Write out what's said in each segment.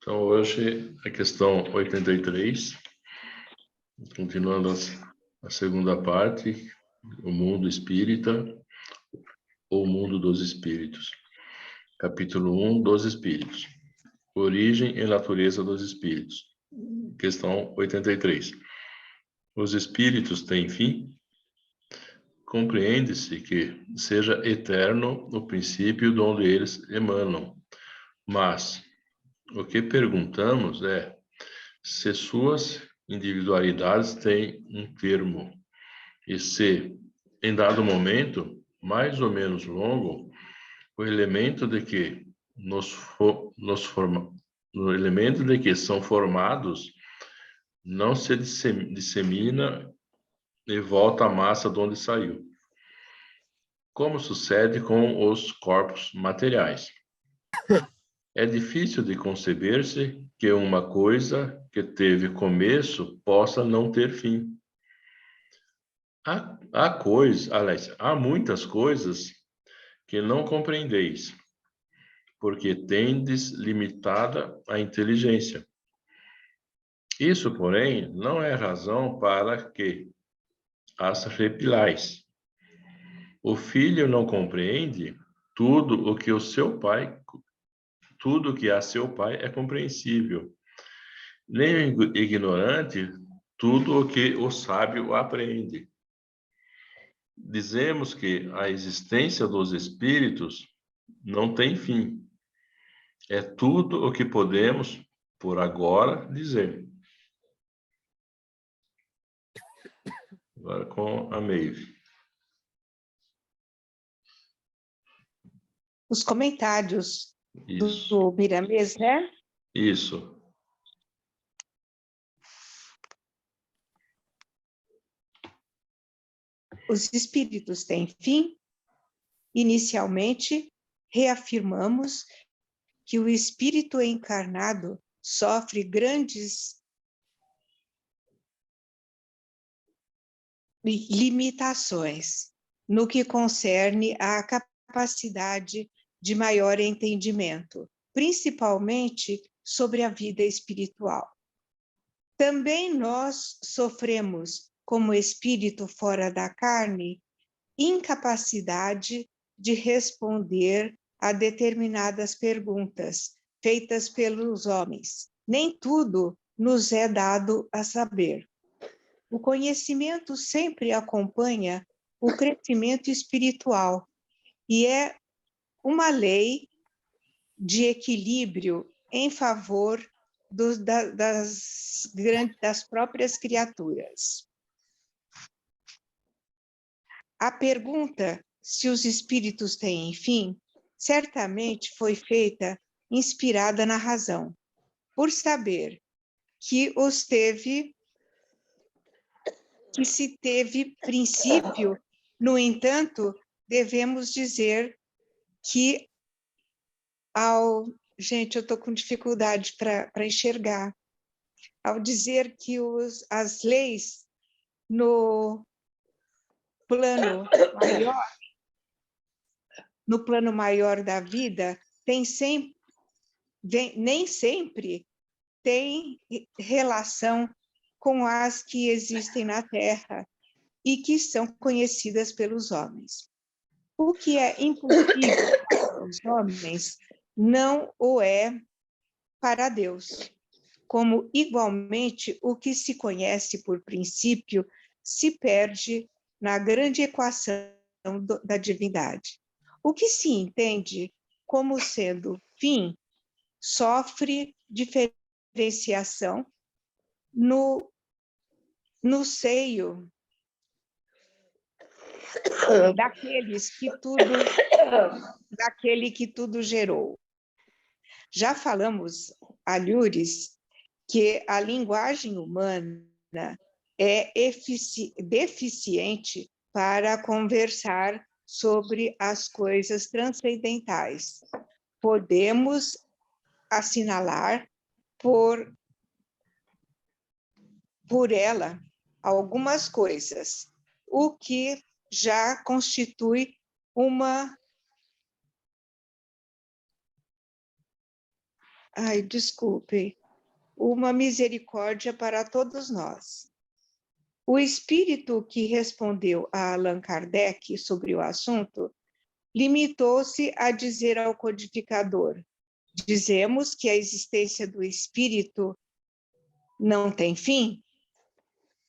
Então, hoje, a questão 83, continuando a segunda parte, o mundo espírita, ou o mundo dos espíritos. Capítulo 1, dos espíritos. Origem e natureza dos espíritos. Questão 83. Os espíritos têm fim? Compreende-se que seja eterno o princípio de onde eles emanam, mas o que perguntamos é se suas individualidades têm um termo e se, em dado momento, mais ou menos longo, o elemento de que o elemento de que são formados não se dissemina e volta à massa de onde saiu, como sucede com os corpos materiais. É difícil de conceber-se que uma coisa que teve começo possa não ter fim. Há muitas coisas que não compreendeis, porque tendes limitada a inteligência. Isso, porém, não é razão para que as repilais. O filho não compreende tudo o que tudo que a seu pai é compreensível. Nem o ignorante tudo o que o sábio aprende. Dizemos que a existência dos espíritos não tem fim. É tudo o que podemos, por agora, dizer. Agora com a Maeve. Os comentários Isso. do Miramês, né? Isso. Os espíritos têm fim? Inicialmente, reafirmamos que o espírito encarnado sofre grandes limitações no que concerne à capacidade de maior entendimento, principalmente sobre a vida espiritual. Também nós sofremos, como espírito fora da carne, incapacidade de responder a determinadas perguntas feitas pelos homens. Nem tudo nos é dado a saber. O conhecimento sempre acompanha o crescimento espiritual e é uma lei de equilíbrio em favor das próprias criaturas. A pergunta se os espíritos têm fim, certamente foi feita inspirada na razão, por saber que se teve princípio. No entanto, devemos dizer que Gente, eu estou com dificuldade para enxergar. Ao dizer que as leis no plano maior da vida nem sempre tem relação com as que existem na Terra e que são conhecidas pelos homens. O que é impossível para os homens não o é para Deus, como igualmente o que se conhece por princípio se perde na grande equação da divindade. O que se entende como sendo fim sofre diferenciação no seio daquele que tudo gerou. Já falamos, alhures, que a linguagem humana é deficiente para conversar sobre as coisas transcendentais. Podemos assinalar por ela algumas coisas, o que já constitui uma Ai, desculpe. Uma misericórdia para todos nós. O espírito que respondeu a Allan Kardec sobre o assunto limitou-se a dizer ao codificador: dizemos que a existência do espírito não tem fim?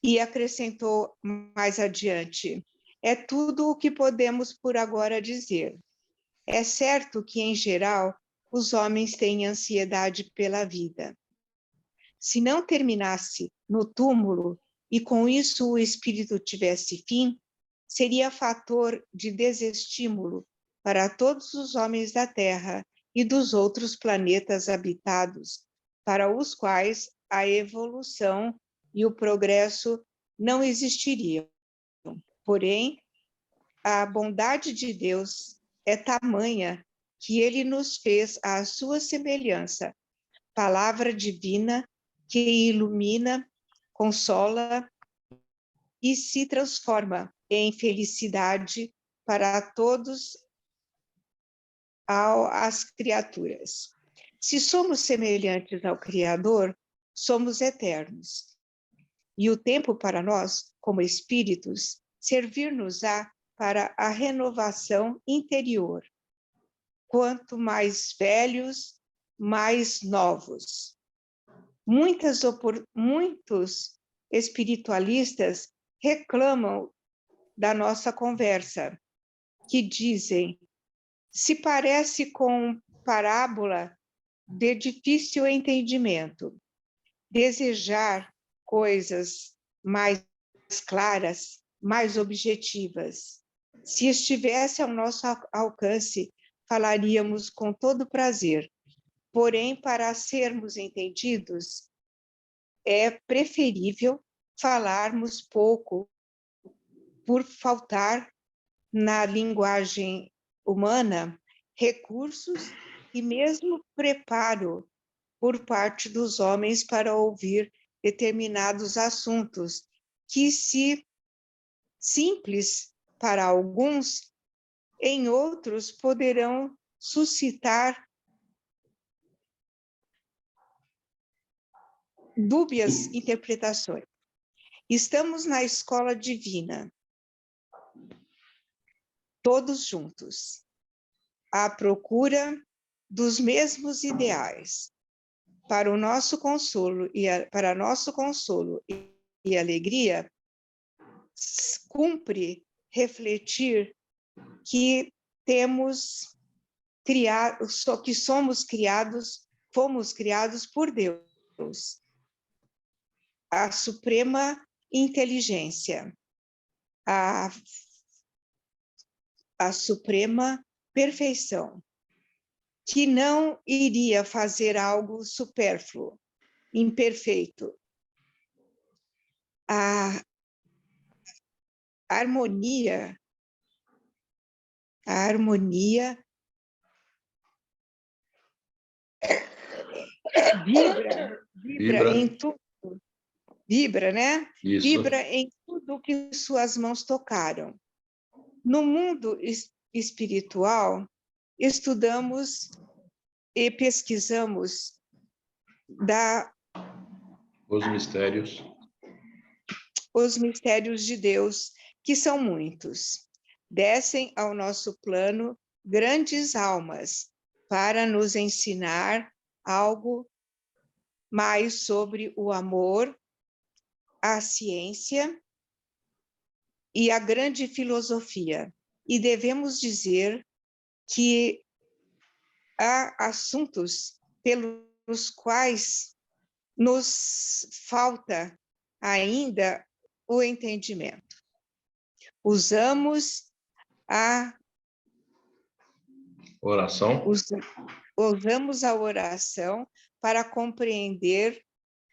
E acrescentou mais adiante: é tudo o que podemos por agora dizer. É certo que, em geral, os homens têm ansiedade pela vida. Se não terminasse no túmulo e com isso o espírito tivesse fim, seria fator de desestímulo para todos os homens da Terra e dos outros planetas habitados, para os quais a evolução e o progresso não existiriam. Porém, a bondade de Deus é tamanha que ele nos fez à sua semelhança, palavra divina que ilumina, consola e se transforma em felicidade para todos as criaturas. Se somos semelhantes ao Criador, somos eternos. E o tempo para nós, como espíritos, servir-nos-á para a renovação interior. Quanto mais velhos, mais novos. Muitos espiritualistas reclamam da nossa conversa, que dizem: se parece com parábola de difícil entendimento. Desejar coisas mais claras, mais objetivas. Se estivesse ao nosso alcance, falaríamos com todo prazer. Porém, para sermos entendidos, é preferível falarmos pouco, por faltar na linguagem humana recursos e mesmo preparo por parte dos homens para ouvir determinados assuntos que, se simples para alguns, em outros poderão suscitar dúbias interpretações. Estamos na escola divina, todos juntos, à procura dos mesmos ideais. Para o nosso consolo para nosso consolo e alegria, cumpre refletir que temos criado, que fomos criados por Deus, a suprema inteligência, a suprema perfeição, que não iria fazer algo supérfluo, imperfeito. A harmonia vibra em tudo. Vibra, né? Isso. Vibra em tudo que suas mãos tocaram. No mundo espiritual, estudamos e pesquisamos os mistérios de Deus, que são muitos. Descem ao nosso plano grandes almas para nos ensinar algo mais sobre o amor, a ciência e a grande filosofia. E devemos dizer que há assuntos pelos quais nos falta ainda o entendimento. Usamos a oração. Usamos a oração para compreender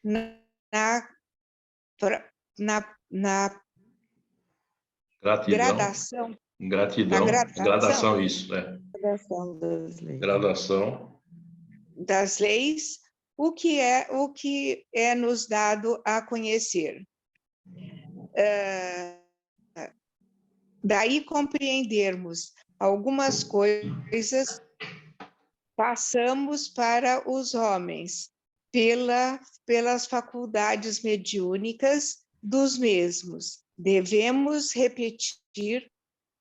na gradação. Gradação, isso, né? Gradação das leis. Gradação das leis, o que é nos dado a conhecer. Daí compreendermos algumas coisas passamos para os homens pelas faculdades mediúnicas dos mesmos. Devemos repetir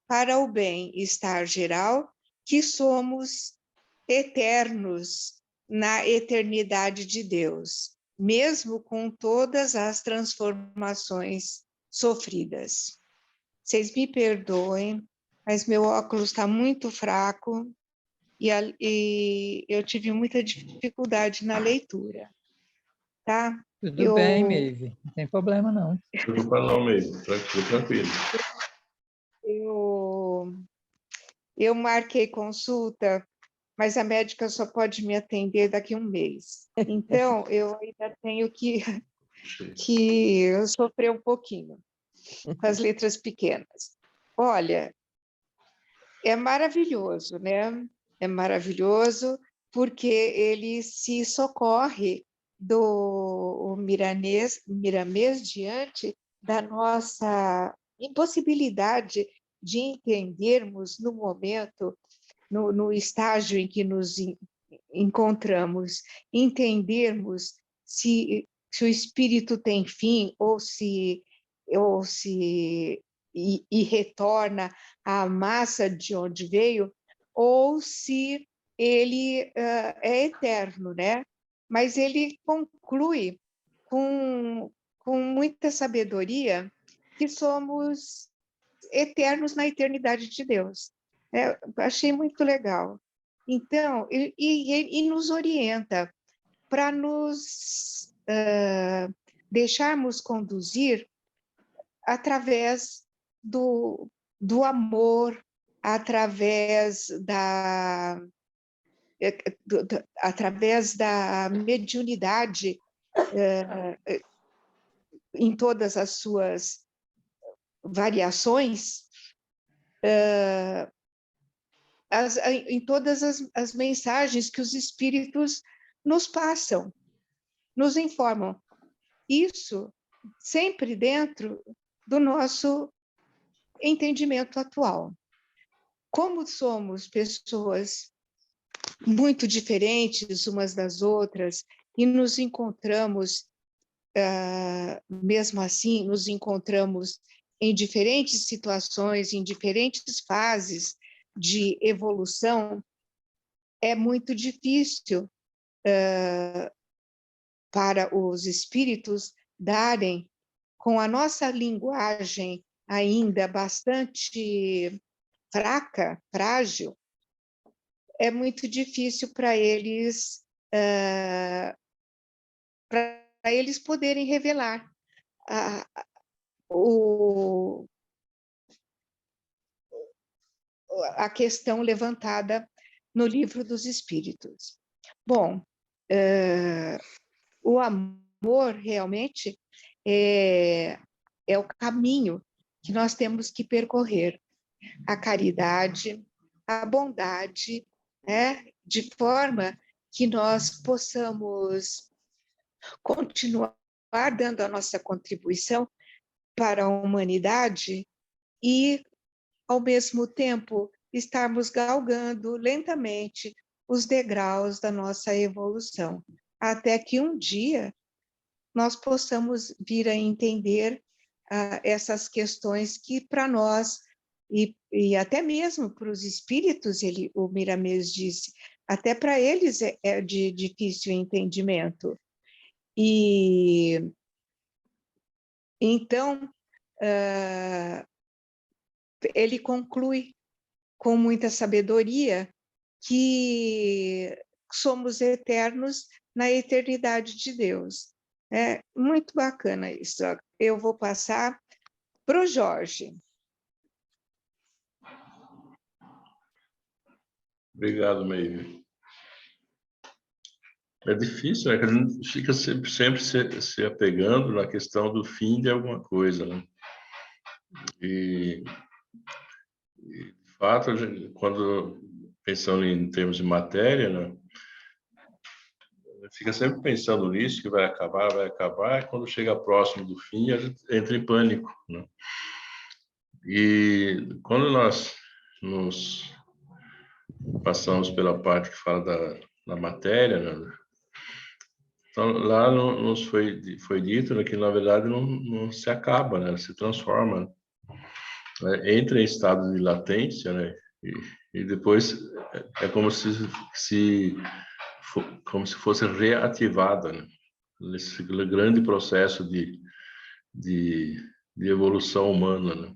para o bem-estar geral que somos eternos na eternidade de Deus, mesmo com todas as transformações sofridas. Vocês me perdoem, mas meu óculos está muito fraco e eu tive muita dificuldade na leitura, tá? Tudo bem, Maeve, não tem problema não. Não preocupa não, mesmo. Tranquilo. Eu marquei consulta, mas a médica só pode me atender daqui a um mês. Então, eu ainda tenho que sofrer um pouquinho com as letras pequenas. Olha, é maravilhoso, né? É maravilhoso porque ele se socorre do Miramês diante da nossa impossibilidade de entendermos no momento, no estágio em que nos encontramos, entendermos se o espírito tem fim ou se retorna à massa de onde veio, ou se ele é eterno, né? Mas ele conclui com muita sabedoria que somos eternos na eternidade de Deus. Achei muito legal. Então, e nos orienta para nos deixarmos conduzir através do amor, através da mediunidade em todas as suas variações, em todas as mensagens que os espíritos nos passam, nos informam. Isso sempre dentro do nosso entendimento atual. Como somos pessoas muito diferentes umas das outras e nos encontramos, mesmo assim, nos encontramos em diferentes situações, em diferentes fases de evolução, é muito difícil para os espíritos darem, com a nossa linguagem ainda bastante fraca, frágil, é muito difícil para eles poderem revelar a questão levantada no Livro dos Espíritos. Bom, o amor realmente é o caminho que nós temos que percorrer. A caridade, a bondade, né? De forma que nós possamos continuar dando a nossa contribuição para a humanidade e, ao mesmo tempo, estarmos galgando lentamente os degraus da nossa evolução, até que um dia nós possamos vir a entender essas questões que, para nós, e até mesmo para os espíritos, o Miramês disse, até para eles é de difícil entendimento. E então, ele conclui com muita sabedoria que somos eternos na eternidade de Deus. É muito bacana isso. Eu vou passar para o Jorge. Obrigado, Maeve. É difícil, né? Que a gente fica sempre se apegando na questão do fim de alguma coisa, né? E de fato, quando pensando em termos de matéria, né? Fica sempre pensando nisso, que vai acabar, e quando chega próximo do fim, a gente entra em pânico, né? E quando nós nos passamos pela parte que fala da matéria, né? Então, lá nos foi dito, né, que, na verdade, não se acaba, né? Se transforma, né? Entra em estado de latência, né? E depois é como como se fosse reativada, né? Nesse grande processo de, de evolução humana, né?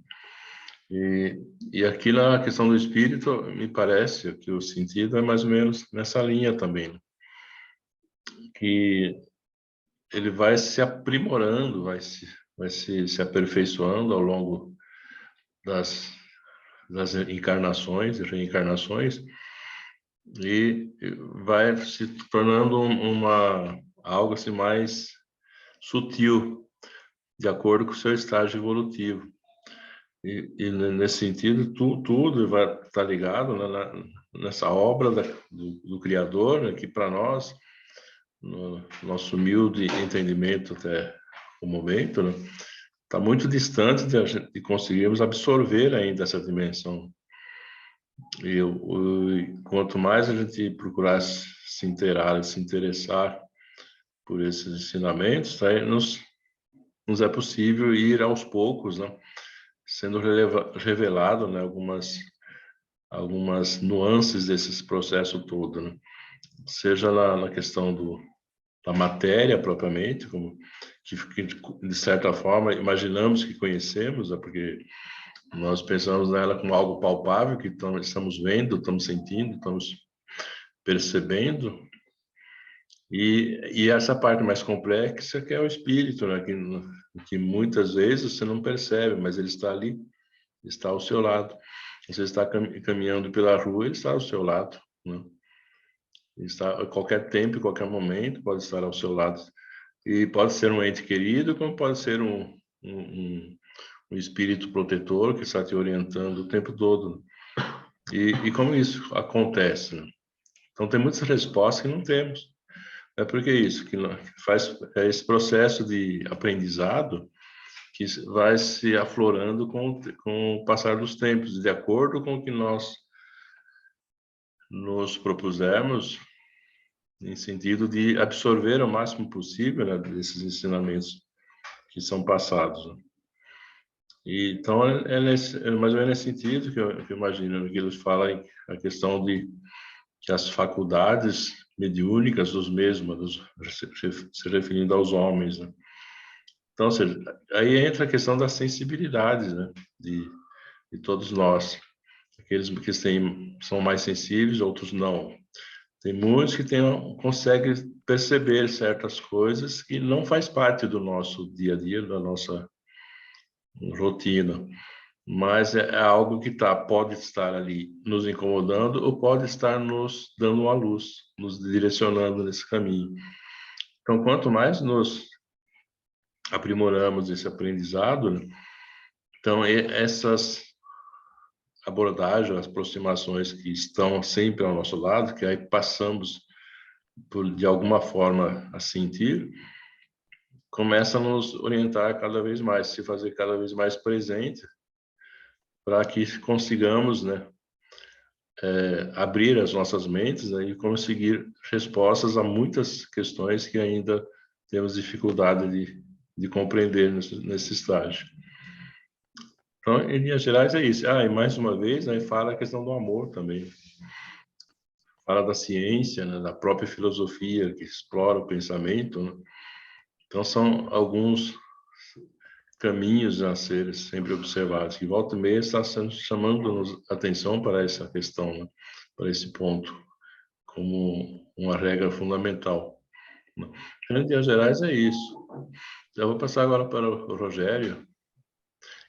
E aqui na questão do espírito, me parece que o sentido é mais ou menos nessa linha também, né? Que ele vai se aprimorando, se aperfeiçoando ao longo das encarnações e reencarnações, e vai se tornando algo assim mais sutil, de acordo com o seu estágio evolutivo. E nesse sentido, tudo vai estar ligado, né, nessa obra do Criador, né, que para nós, no nosso humilde entendimento até o momento, né, está muito distante de conseguirmos absorver ainda essa dimensão. Quanto mais a gente procurar se inteirar, se interessar por esses ensinamentos, aí nos é possível ir aos poucos, né, sendo revelado, né, algumas nuances desse processo todo, né? Seja na questão da matéria propriamente, que de certa forma imaginamos que conhecemos, né, porque nós pensamos nela como algo palpável, que estamos vendo, estamos sentindo, estamos percebendo, e essa parte mais complexa que é o espírito, né, que muitas vezes você não percebe, mas ele está ali, está ao seu lado. Você está caminhando pela rua, ele está ao seu lado, né? Ele está a qualquer tempo, em qualquer momento, pode estar ao seu lado. E pode ser um ente querido, como pode ser um espírito protetor que está te orientando o tempo todo. E como isso acontece, né? Então, tem muitas respostas que não temos. É porque isso, que faz esse processo de aprendizado que vai se aflorando com o passar dos tempos, de acordo com o que nós nos propusemos, em sentido de absorver o máximo possível, né, desses ensinamentos que são passados, né? E, então, é mais ou menos nesse sentido que eu imagino, que eles falam a questão de que as faculdades mediúnicas dos mesmos, se referindo aos homens, né? Então, ou seja, aí entra a questão da sensibilidade, né, de todos nós. Aqueles que são mais sensíveis, outros não. Tem muitos que conseguem perceber certas coisas que não faz parte do nosso dia a dia, da nossa rotina, mas é algo que pode estar ali nos incomodando ou pode estar nos dando uma luz, nos direcionando nesse caminho. Então, quanto mais nos aprimoramos esse aprendizado, né, então essas abordagens, as aproximações que estão sempre ao nosso lado, que aí passamos de alguma forma a sentir, começa a nos orientar cada vez mais, se fazer cada vez mais presente, para que consigamos, né, abrir as nossas mentes, né, e conseguir respostas a muitas questões que ainda temos dificuldade de compreender nesse estágio. Então, em linhas gerais, é isso. E mais uma vez, né, fala a questão do amor também. Fala da ciência, né, da própria filosofia que explora o pensamento, né? Então, são alguns caminhos a serem sempre observados, que volta e meia está chamando-nos atenção para essa questão, né? Para esse ponto, como uma regra fundamental, né? Em linhas gerais, é isso. Eu vou passar agora para o Rogério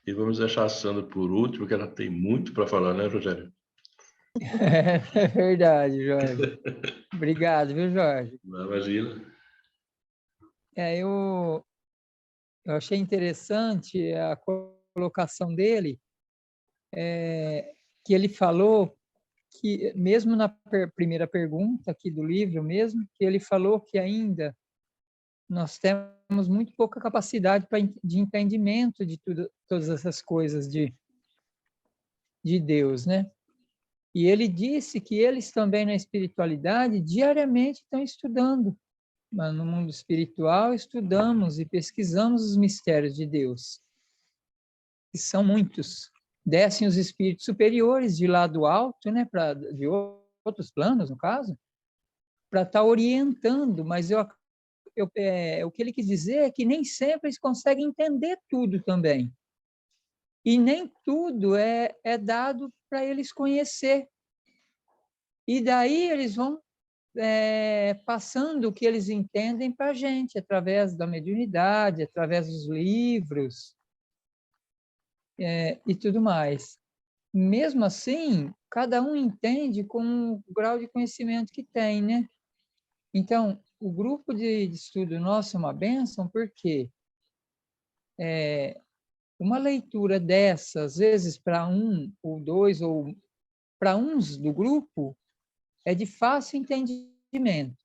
e vamos deixar a Sandra por último, porque ela tem muito para falar, né, Rogério? É verdade, Jorge. Obrigado, viu, Jorge? Imagina. Eu achei interessante a colocação dele, que ele falou que, mesmo na primeira pergunta aqui do livro mesmo, que ele falou que ainda nós temos muito pouca capacidade de entendimento de todas essas coisas de Deus, né? E ele disse que eles também na espiritualidade diariamente estão estudando. Mas no mundo espiritual estudamos e pesquisamos os mistérios de Deus, que são muitos. Descem os espíritos superiores de lá do alto, né, de outros planos, no caso, para estar orientando, mas o que ele quis dizer é que nem sempre eles conseguem entender tudo também. E nem tudo é dado para eles conhecer. E daí eles vão passando o que eles entendem para a gente, através da mediunidade, através dos livros e tudo mais. Mesmo assim, cada um entende com o grau de conhecimento que tem, né? Então, o grupo de estudo nosso é uma bênção, porque uma leitura dessa, às vezes para um ou dois, ou para uns do grupo, é de fácil entendimento.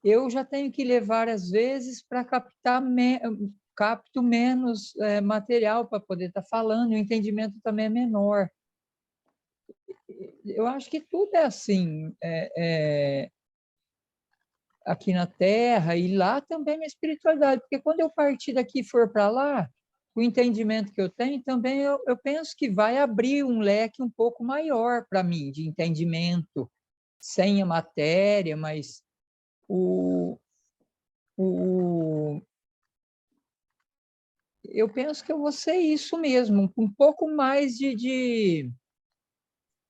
Eu já tenho que ler várias vezes para capto menos material para poder estar falando, e o entendimento também é menor. Eu acho que tudo é assim, aqui na Terra e lá também na espiritualidade, porque quando eu partir daqui e for para lá, o entendimento que eu tenho também, eu penso que vai abrir um leque um pouco maior para mim, de entendimento, sem a matéria, mas eu penso que eu vou ser isso mesmo, um pouco mais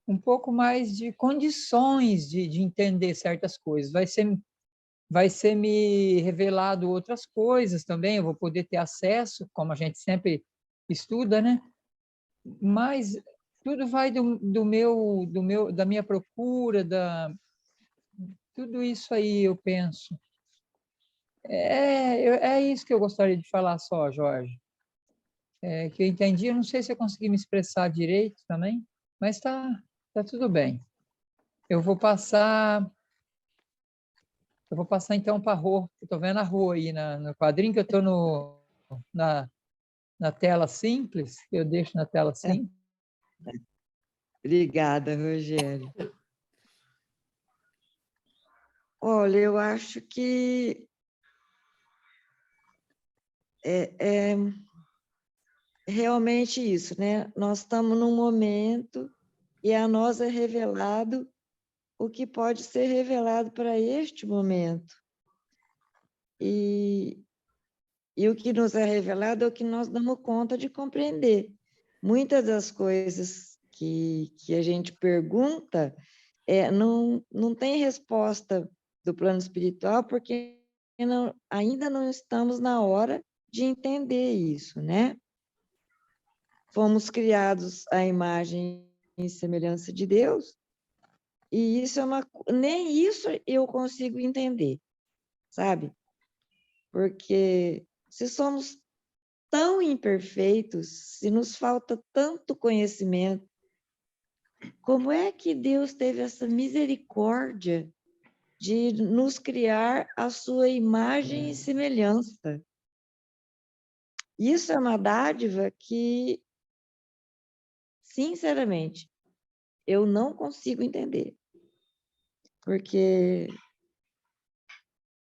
um pouco mais de condições de entender certas coisas. Vai ser me revelado outras coisas também, eu vou poder ter acesso, como a gente sempre estuda, né? Mas tudo vai da minha procura, tudo isso aí eu penso. É isso que eu gostaria de falar só, Jorge. Que eu entendi, eu não sei se eu consegui me expressar direito também, mas tá tudo bem. Eu vou passar então para a Rô. Estou vendo a Rô aí no quadrinho, que eu estou na tela simples, eu deixo na tela simples. Obrigada, Rogério. Olha, eu acho que é realmente isso, né? Nós estamos num momento e a nós é revelado o que pode ser revelado para este momento. E o que nos é revelado é o que nós damos conta de compreender. Muitas das coisas que a gente pergunta não tem resposta do plano espiritual, porque ainda não estamos na hora de entender isso, né? Fomos criados à imagem e semelhança de Deus, e isso nem isso eu consigo entender, sabe? Porque se somos tão imperfeitos, se nos falta tanto conhecimento, como é que Deus teve essa misericórdia de nos criar à sua imagem e semelhança? Isso é uma dádiva que, sinceramente, eu não consigo entender, porque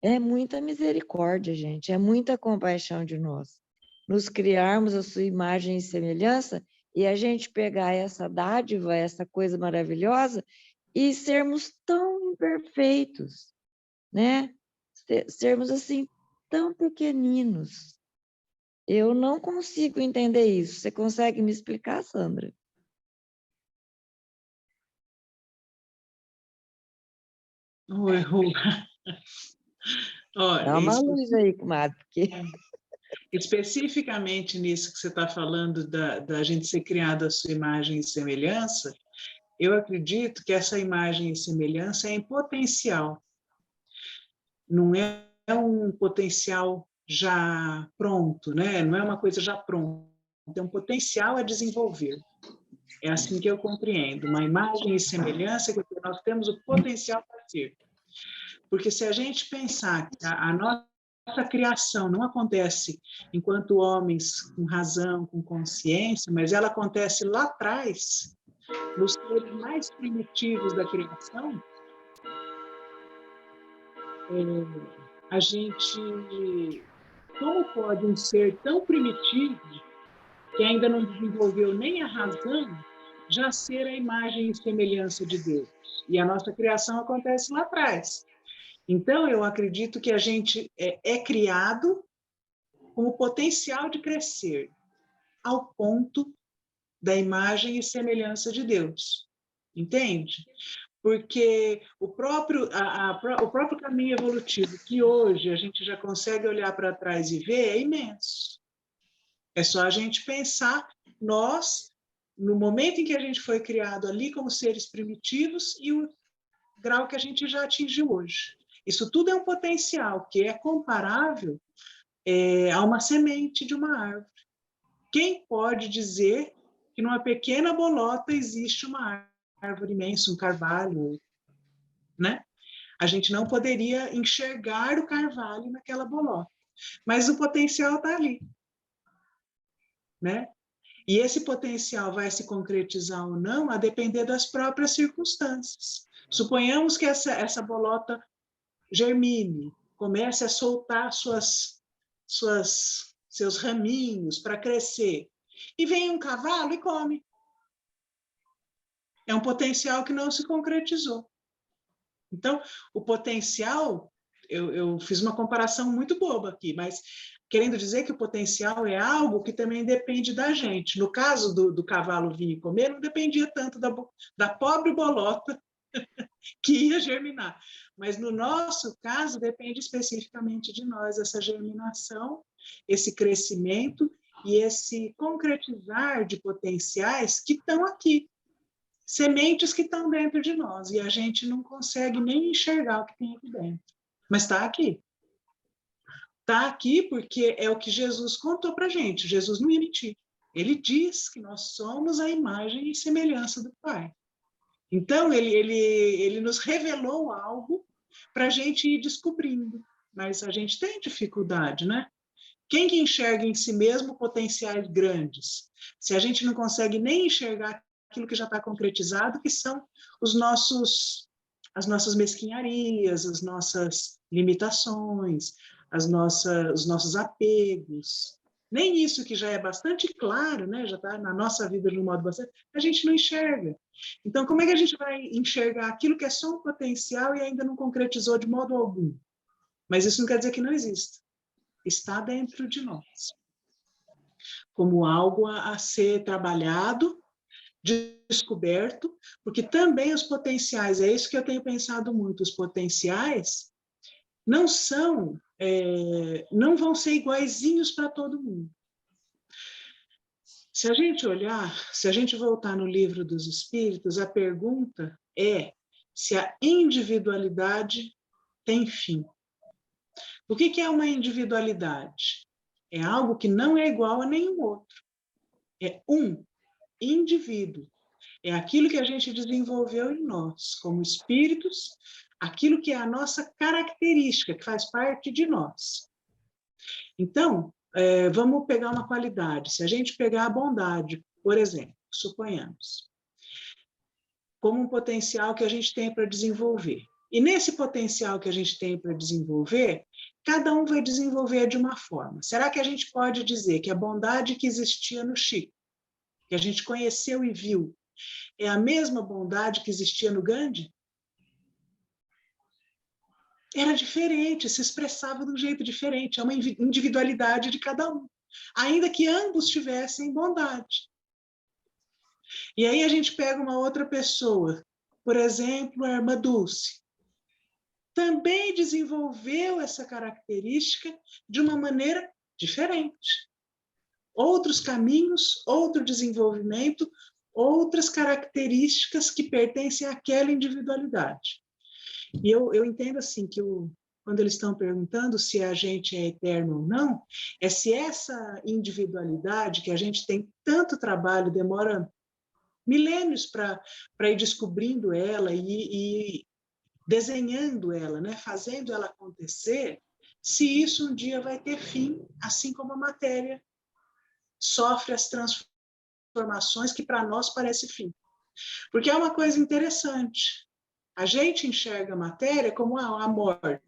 é muita misericórdia, gente, é muita compaixão de nós. Nos criarmos à sua imagem e semelhança e a gente pegar essa dádiva, essa coisa maravilhosa e sermos tão imperfeitos, né? Sermos assim tão pequeninos. Eu não consigo entender isso. Você consegue me explicar, Sandra? Oi, Rô. Dá uma luz aí, comadre, porque... Especificamente nisso que você está falando, da gente ser criado à sua imagem e semelhança, eu acredito que essa imagem e semelhança é em potencial. Não é um potencial já pronto, né? Não é uma coisa já pronta, é um potencial a desenvolver. É assim que eu compreendo. Uma imagem e semelhança que nós temos o potencial para ser. Porque se a gente pensar que a nossa criação não acontece enquanto homens com razão, com consciência, mas ela acontece lá atrás, nos seres mais primitivos da criação, a gente, como pode um ser tão primitivo, que ainda não desenvolveu nem a razão, já ser a imagem e semelhança de Deus? E a nossa criação acontece lá atrás. Então, eu acredito que a gente é criado com o potencial de crescer ao ponto da imagem e semelhança de Deus. Entende? Porque o próprio caminho evolutivo que hoje a gente já consegue olhar para trás e ver é imenso. É só a gente pensar, nós, no momento em que a gente foi criado ali como seres primitivos e o grau que a gente já atingiu hoje. Isso tudo é um potencial que é comparável a uma semente de uma árvore. Quem pode dizer que numa pequena bolota existe uma árvore imensa, um carvalho, né? A gente não poderia enxergar o carvalho naquela bolota, mas o potencial está ali, né? E esse potencial vai se concretizar ou não a depender das próprias circunstâncias. Suponhamos que essa bolota germine, comece a soltar seus raminhos para crescer, e vem um cavalo e come. É um potencial que não se concretizou. Então, o potencial, eu fiz uma comparação muito boba aqui, mas querendo dizer que o potencial é algo que também depende da gente. No caso do cavalo vir e comer, não dependia tanto da pobre bolota que ia germinar. Mas no nosso caso, depende especificamente de nós, essa germinação, esse crescimento e esse concretizar de potenciais que estão aqui. Sementes que estão dentro de nós, e a gente não consegue nem enxergar o que tem aqui dentro. Mas está aqui. Está aqui porque é o que Jesus contou para a gente. Jesus não ia mentir. Ele diz que nós somos a imagem e semelhança do Pai. Então, ele nos revelou algo para a gente ir descobrindo. Mas a gente tem dificuldade, né? Quem que enxerga em si mesmo potenciais grandes? Se a gente não consegue nem enxergar aquilo que já está concretizado, que são as nossas mesquinharias, as nossas limitações, os nossos apegos. Nem isso que já é bastante claro, né? Já está na nossa vida de um modo bastante, a gente não enxerga. Então, como é que a gente vai enxergar aquilo que é só um potencial e ainda não concretizou de modo algum? Mas isso não quer dizer que não exista. Está dentro de nós. Como algo a ser trabalhado, descoberto, porque também os potenciais, é isso que eu tenho pensado muito, os potenciais não vão ser iguaizinhos para todo mundo. Se a gente olhar, se a gente voltar no Livro dos Espíritos, a pergunta é se a individualidade tem fim. O que é uma individualidade? É algo que não é igual a nenhum outro. É um indivíduo. É aquilo que a gente desenvolveu em nós, como espíritos, aquilo que é a nossa característica, que faz parte de nós. Então, vamos pegar uma qualidade. Se a gente pegar a bondade, por exemplo, suponhamos, como um potencial que a gente tem para desenvolver. E nesse potencial que a gente tem para desenvolver, cada um vai desenvolver de uma forma. Será que a gente pode dizer que a bondade que existia no Chico, que a gente conheceu e viu, é a mesma bondade que existia no Gandhi? Era diferente, se expressava de um jeito diferente, é uma individualidade de cada um, ainda que ambos tivessem bondade. E aí a gente pega uma outra pessoa, por exemplo, a irmã Dulce, também desenvolveu essa característica de uma maneira diferente. Outros caminhos, outro desenvolvimento, outras características que pertencem àquela individualidade. E eu entendo assim que quando eles estão perguntando se a gente é eterno ou não, é se essa individualidade que a gente tem tanto trabalho, demora milênios para ir descobrindo ela e desenhando ela, né? Fazendo ela acontecer, se isso um dia vai ter fim, assim como a matéria sofre as transformações que para nós parece fim. Porque é uma coisa interessante. A gente enxerga a matéria como a morte.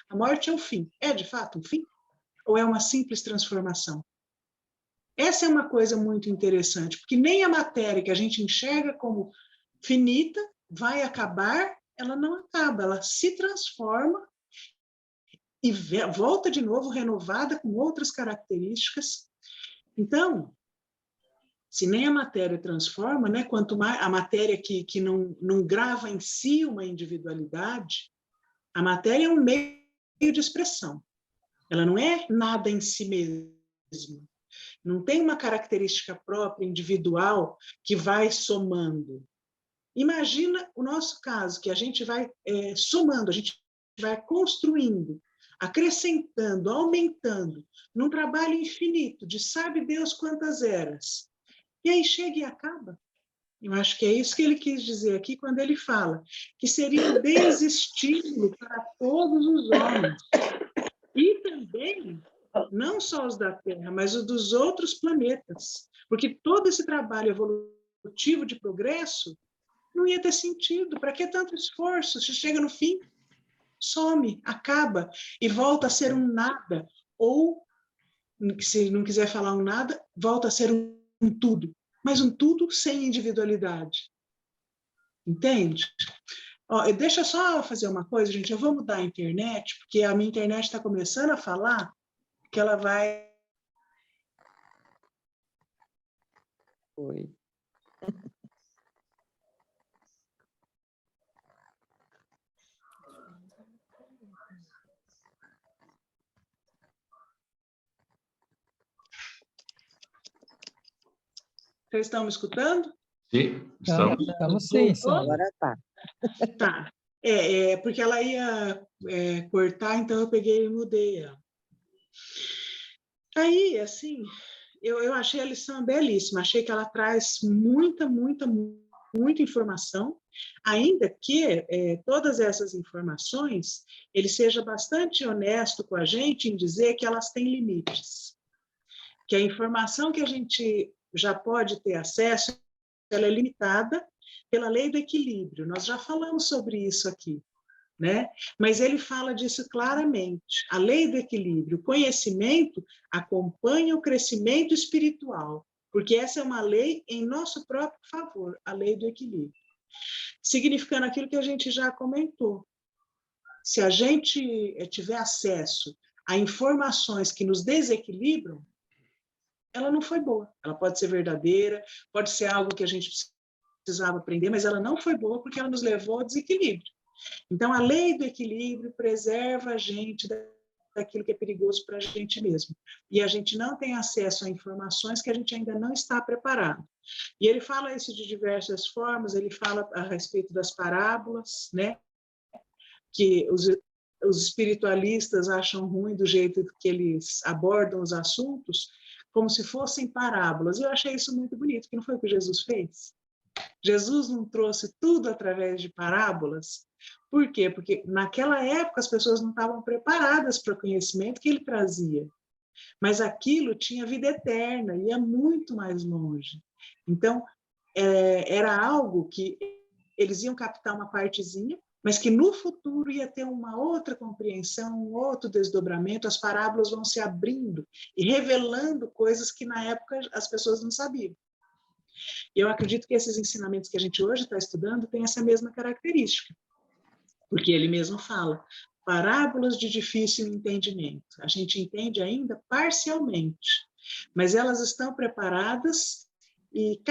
A morte é o fim. É, de fato, um fim? Ou é uma simples transformação? Essa é uma coisa muito interessante, porque nem a matéria que a gente enxerga como finita vai acabar, ela não acaba, ela se transforma e volta de novo renovada com outras características. Então, se nem a matéria transforma, né, quanto mais a matéria que não grava em si uma individualidade, a matéria é um meio de expressão. Ela não é nada em si mesma. Não tem uma característica própria, individual, que vai somando. Imagina o nosso caso, que a gente vai somando, a gente vai construindo, acrescentando, aumentando, num trabalho infinito, de sabe Deus quantas eras. E aí chega e acaba. Eu acho que é isso que ele quis dizer aqui quando ele fala que seria um desestímulo para todos os homens. E também, não só os da Terra, mas os dos outros planetas. Porque todo esse trabalho evolutivo de progresso não ia ter sentido. Para que tanto esforço? Se chega no fim, some, acaba e volta a ser um nada. Ou, se não quiser falar um nada, volta a ser um tudo. Mas um tudo sem individualidade. Entende? Ó, deixa eu só fazer uma coisa, gente. Eu vou mudar a internet, porque a minha internet está começando a falar que ela vai... Oi. Vocês estão me escutando? Sim, estamos. Estamos sim, Sandra. Agora tá. Tá. Porque ela ia cortar, então eu peguei e mudei ela. Aí, assim, eu achei a lição belíssima, achei que ela traz muita informação, ainda que todas essas informações, ele seja bastante honesto com a gente em dizer que elas têm limites, que a informação que a gente já pode ter acesso, ela é limitada pela lei do equilíbrio, nós já falamos sobre isso aqui, né? Mas ele fala disso claramente. A lei do equilíbrio, o conhecimento acompanha o crescimento espiritual, porque essa é uma lei em nosso próprio favor, a lei do equilíbrio. Significando aquilo que a gente já comentou. Se a gente tiver acesso a informações que nos desequilibram, ela não foi boa. Ela pode ser verdadeira, pode ser algo que a gente precisava aprender, mas ela não foi boa porque ela nos levou ao desequilíbrio. Então, a lei do equilíbrio preserva a gente daquilo que é perigoso para a gente mesmo. E a gente não tem acesso a informações que a gente ainda não está preparado. E ele fala isso de diversas formas, ele fala a respeito das parábolas, né? Que os espiritualistas acham ruim do jeito que eles abordam os assuntos, como se fossem parábolas. Eu achei isso muito bonito, que não foi o que Jesus fez. Jesus não trouxe tudo através de parábolas. Por quê? Porque naquela época as pessoas não estavam preparadas para o conhecimento que ele trazia. Mas aquilo tinha vida eterna, ia muito mais longe. Então, era algo que eles iam captar uma partezinha, mas que no futuro ia ter uma outra compreensão, um outro desdobramento, as parábolas vão se abrindo e revelando coisas que na época as pessoas não sabiam. E eu acredito que esses ensinamentos que a gente hoje está estudando têm essa mesma característica, porque ele mesmo fala, parábolas de difícil entendimento. A gente entende ainda parcialmente, mas elas estão preparadas e